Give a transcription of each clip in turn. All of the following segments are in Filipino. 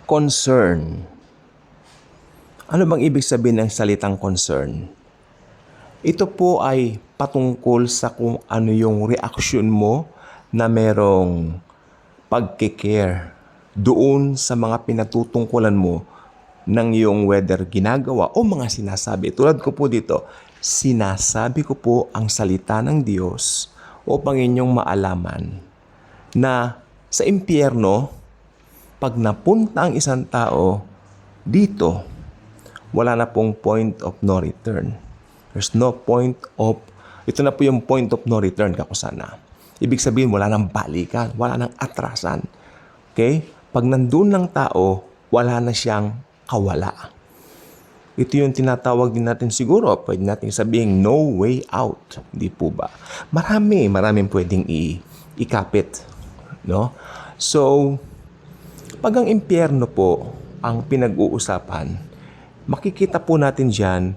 Concern. Ano bang ibig sabihin ng salitang concern? Ito po ay patungkol sa kung ano yung reaksyon mo na merong pagkikare doon sa mga pinatutungkulan mo ng iyong whether ginagawa o mga sinasabi. Tulad ko po dito, sinasabi ko po ang salita ng Diyos upang inyong maalaman na sa impyerno, pag napunta ang isang tao dito, wala na pong point of no return. There's no point of, ito na po yung point of no return, kakusana. Ibig sabihin, wala nang balikan, wala nang atrasan. Okay? Pag nandun ng tao, wala na siyang kawala. Ito yung tinatawag din natin siguro, pwede natin sabihin, no way out. Hindi po ba? Maraming pwedeng ikapit. No? So, pag ang impyerno po ang pinag-uusapan, makikita po natin dyan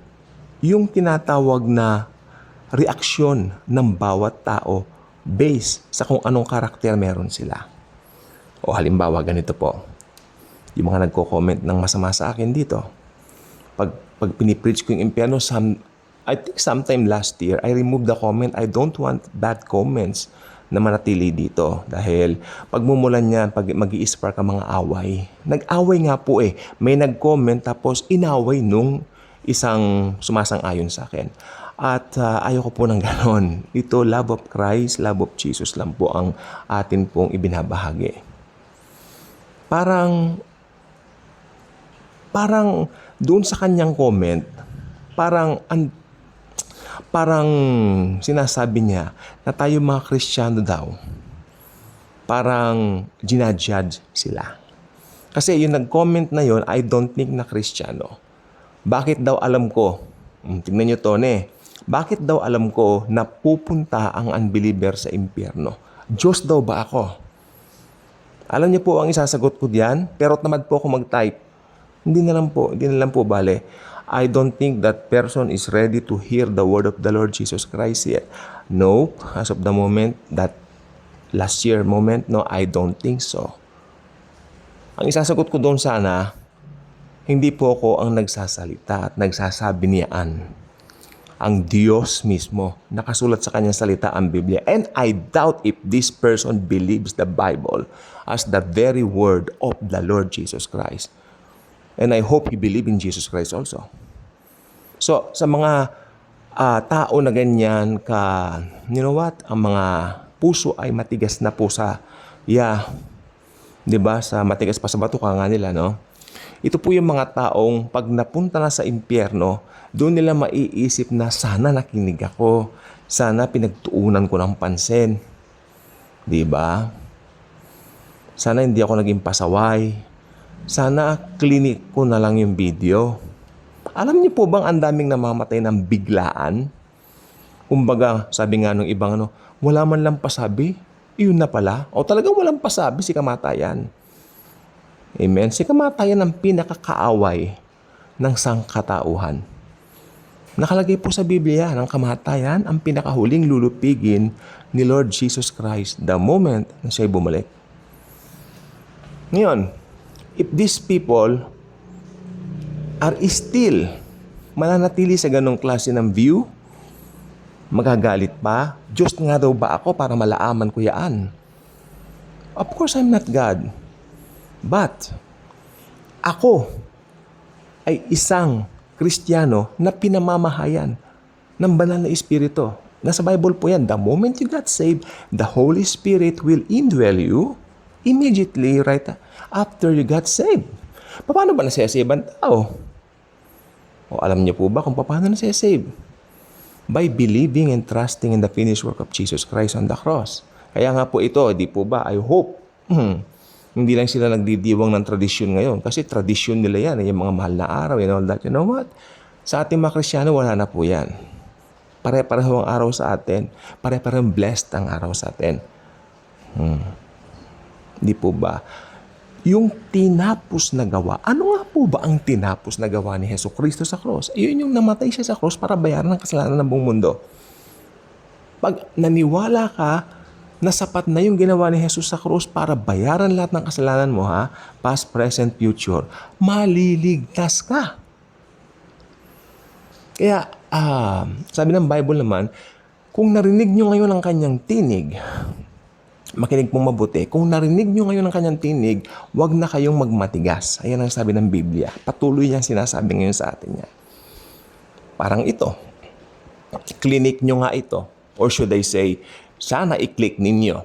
yung tinatawag na reaksyon ng bawat tao based sa kung anong karakter meron sila. O halimbawa, ganito po. Yung mga nagko-comment ng masama sa akin dito. Pag pinipreach ko yung impyerno, I think sometime last year, I removed the comment. I don't want bad comments na manatili dito. Dahil pagmumulan niyan, pag mag-i-spark ang mga away. Nag-away nga po eh. May nag-comment tapos inaway nung isang sumasang-ayon sa akin. At ayoko po ng ganon. Ito, love of Christ, love of Jesus lang po ang atin pong ibinabahagi. Parang doon sa kanyang comment, parang sinasabi niya na tayo mga Kristiyano daw, parang ginajudge sila. Kasi yung nag-comment na yon, I don't think na Kristiyano. Bakit daw alam ko? Tingnan nyo to, Bakit daw alam ko na pupunta ang unbeliever sa impyerno? Diyos daw ba ako? Alam niyo po ang isasagot ko diyan, pero tamad po ako mag-type. Hindi na lang po bale. I don't think that person is ready to hear the word of the Lord Jesus Christ yet. No, as of the moment, that last year moment, no, I don't think so. Ang isasagot ko doon sana, hindi po ako ang nagsasalita at nagsasabi niyaan. Ang Diyos mismo, nakasulat sa kanyang salita ang Biblia. And I doubt if this person believes the Bible as the very word of the Lord Jesus Christ. And I hope he believe in Jesus Christ also. So, sa mga tao na ganyan you know what? Ang mga puso ay matigas na po sa, diba? Sa matigas pa sa bato ka nga nila, no? Ito po yung mga taong pag napunta na sa impyerno, doon nila maiisip na sana nakinig ako, sana pinagtuunan ko ng pansin. Diba? Sana hindi ako naging pasaway. Sana klinik ko na lang yung video. Alam niyo po bang ang daming namamatay ng biglaan? Kumbaga, sabi nga nung ibang wala man lang pasabi, iyon na pala. O talagang walang pasabi si kamatayan. Amen? Si kamatayan ang pinakakaaway ng sangkatauhan. Nakalagay po sa Biblia ng kamatayan ang pinakahuling lulupigin ni Lord Jesus Christ the moment na siya'y bumalik. Ngayon, if these people are still mananatili sa ganong klase ng view, magagalit pa, Diyos nga daw ba ako para malaaman ko yaan? Of course, I'm not God. But, ako ay isang Kristiyano na pinamamahayan ng banal na Espiritu. Nasa Bible po yan. The moment you got saved, the Holy Spirit will indwell you immediately right after you got saved. Paano ba nasasave ang tao? O alam niyo po ba kung paano nasasave? By believing and trusting in the finished work of Jesus Christ on the cross. Kaya nga po ito, di po ba, I hope, hindi lang sila nagdidiwang ng tradisyon ngayon. Kasi tradisyon nila yan, yung mga mahal na araw and all that. You know what? Sa ating mga Kristiyano, wala na po yan. Pare-pareho ang araw sa atin. Pare-pareho blessed ang araw sa atin. Di po ba? Yung tinapos na gawa. Ano nga po ba ang tinapos na gawa ni Jesucristo sa cross? Iyon yung namatay siya sa cross para bayaran ng kasalanan ng buong mundo. Pag naniwala ka na sapat na yung ginawa ni Jesus sa krus para bayaran lahat ng kasalanan mo, ha? Past, present, future. Maliligtas ka. Kaya, sabi ng Bible naman, kung narinig nyo ngayon ang kanyang tinig, makinig pong mabuti, kung narinig nyo ngayon ang kanyang tinig, huwag na kayong magmatigas. Ayan ang sabi ng Biblia. Patuloy niyang sinasabi ngayon sa atin niya. Parang ito. Clinic nyo nga ito. Or should I say, sana i-click ninyo.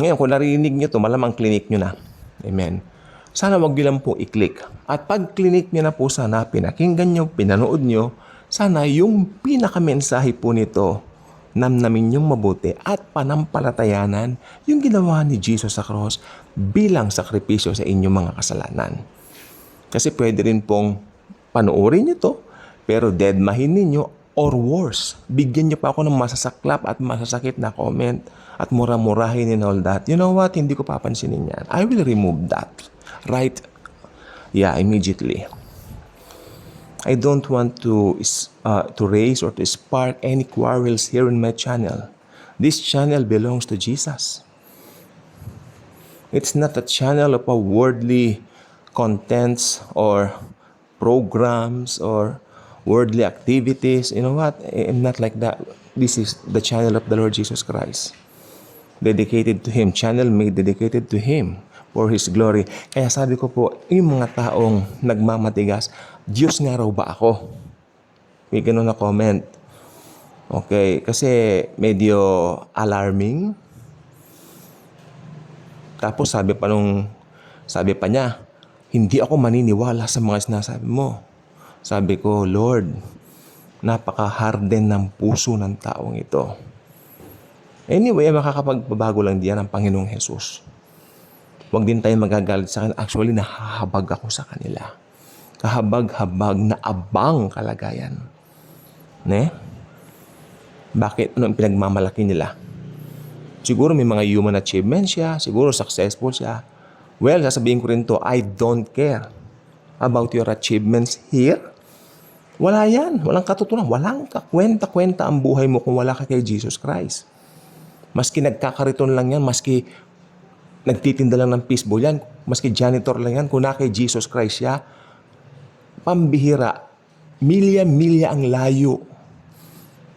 Ngayon, kung narinig nyo ito, malamang clinic nyo na. Amen. Sana wag nyo lang po i-click. At pag clinic nyo na po sana, pinakinggan nyo, pinanood nyo, sana yung pinakamensahe po nito, namnamin yung mabuti at panampalatayanan yung ginawa ni Jesus sa cross bilang sakripisyo sa inyong mga kasalanan. Kasi pwede rin pong panoorin nyo to, pero deadmahin ninyo or worse, bigyan nyo pa ako ng masasaklap at masasakit na comment at mura-murahin and all that. You know what? Hindi ko papansinin yan. I will remove that. Right? Yeah, immediately. I don't want to raise or to spark any quarrels here in my channel. This channel belongs to Jesus. It's not a channel of a worldly contents or programs or worldly activities. You know what? I'm not like that. This is the channel of the Lord Jesus Christ. Dedicated to Him. Channel made dedicated to Him for His glory. Kaya sabi ko po, yung mga taong nagmamatigas, Diyos nga raw ba ako? May ganun na comment. Okay, kasi medyo alarming. Tapos sabi pa niya, hindi ako maniniwala sa mga sinasabi mo. Sabi ko, Lord, napaka-harden ng puso ng taong ito. Anyway, makakapagbabago lang diyan ang Panginoong Jesus. Huwag din tayo magagalit sa akin. Actually, nahahabag ako sa kanila. Kahabag-habag na abang kalagayan. Ne? Bakit? Ano ang pinagmamalaki nila? Siguro may mga human achievements siya. Siguro successful siya. Well, sasabihin ko rin to, I don't care about your achievements here. Wala yan. Walang katutunan. Walang kakwenta-kwenta ang buhay mo kung wala ka kay Jesus Christ. Maski nagkakariton lang yan, maski nagtitinda lang ng fishbowl yan, maski janitor lang yan, kung na kay Jesus Christ siya, pambihira, milya-milya ang layo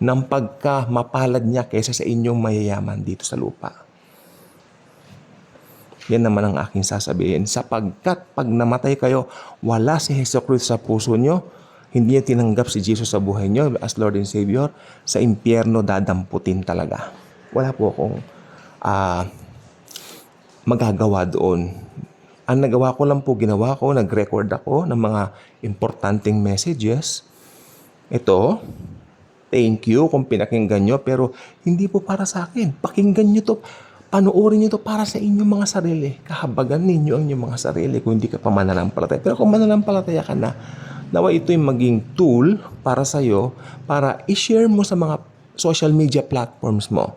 ng pagka-mapalad niya kaysa sa inyong mayayaman dito sa lupa. Yan naman ang aking sasabihin. Sapagkat pag namatay kayo, wala si Jesucristo sa puso nyo, hindi niya tinanggap si Jesus sa buhay nyo as Lord and Savior, sa impyerno dadamputin talaga. Wala po akong magagawa doon. Ang nagawa ko lang po, ginawa ko, nag-record ako ng mga importanteng messages. Ito, thank you kung pinakinggan nyo, pero hindi po para sa akin. Pakinggan nyo to, panoorin nyo to para sa inyong mga sarili. Kahabagan ninyo ang inyong mga sarili kung hindi ka pa mananampalataya. Pero kung mananampalataya ka na, nawa ito'y maging tool para sa'yo, para i-share mo sa mga social media platforms mo.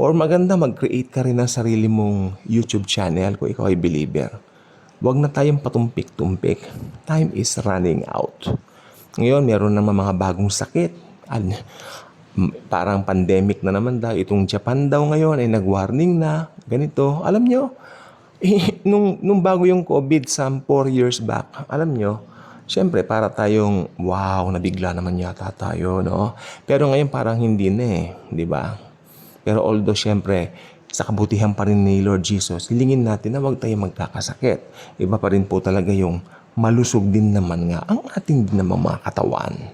Or maganda, mag-create ka rin ng sarili mong YouTube channel kung ikaw ay believer. Huwag na tayong patumpik-tumpik. Time is running out. Ngayon, meron naman mga bagong sakit. Parang pandemic na naman daw. Itong Japan daw ngayon ay nag-warning na. Ganito. Alam nyo, nung bago yung COVID some 4 years back, alam nyo, siyempre para tayong, wow, nabigla naman yata tayo, no? Pero ngayon parang hindi na di ba? Pero although siyempre, sa kabutihan pa rin ni Lord Jesus, hilingin natin na huwag tayo magkakasakit. Iba pa rin po talaga yung malusog din naman nga ang ating din naman mga katawan.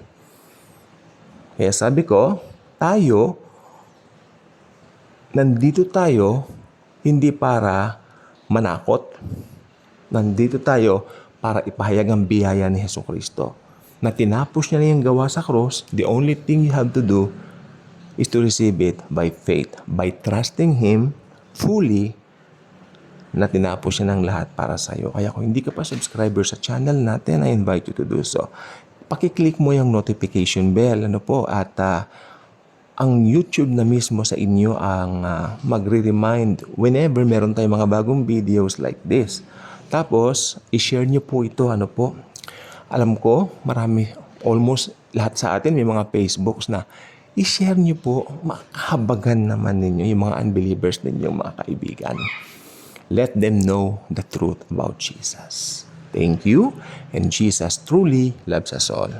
Kaya sabi ko, nandito tayo hindi para manakot. Nandito tayo para ipahayag ang biyaya ni Jesucristo. Na tinapos niya na yung gawa sa cross, the only thing you have to do is to receive it by faith, by trusting Him fully na tinapos siya ng lahat para sa iyo. Kaya kung hindi ka pa subscriber sa channel natin, I invite you to do so. Pakiclick mo yung notification bell, at ang YouTube na mismo sa inyo ang magre-remind whenever meron tayong mga bagong videos like this. Tapos, i-share nyo po ito, Alam ko, almost lahat sa atin may mga Facebooks na i-share niyo po, makahabagan naman ninyo yung mga unbelievers ninyong mga kaibigan. Let them know the truth about Jesus. Thank you, and Jesus truly loves us all.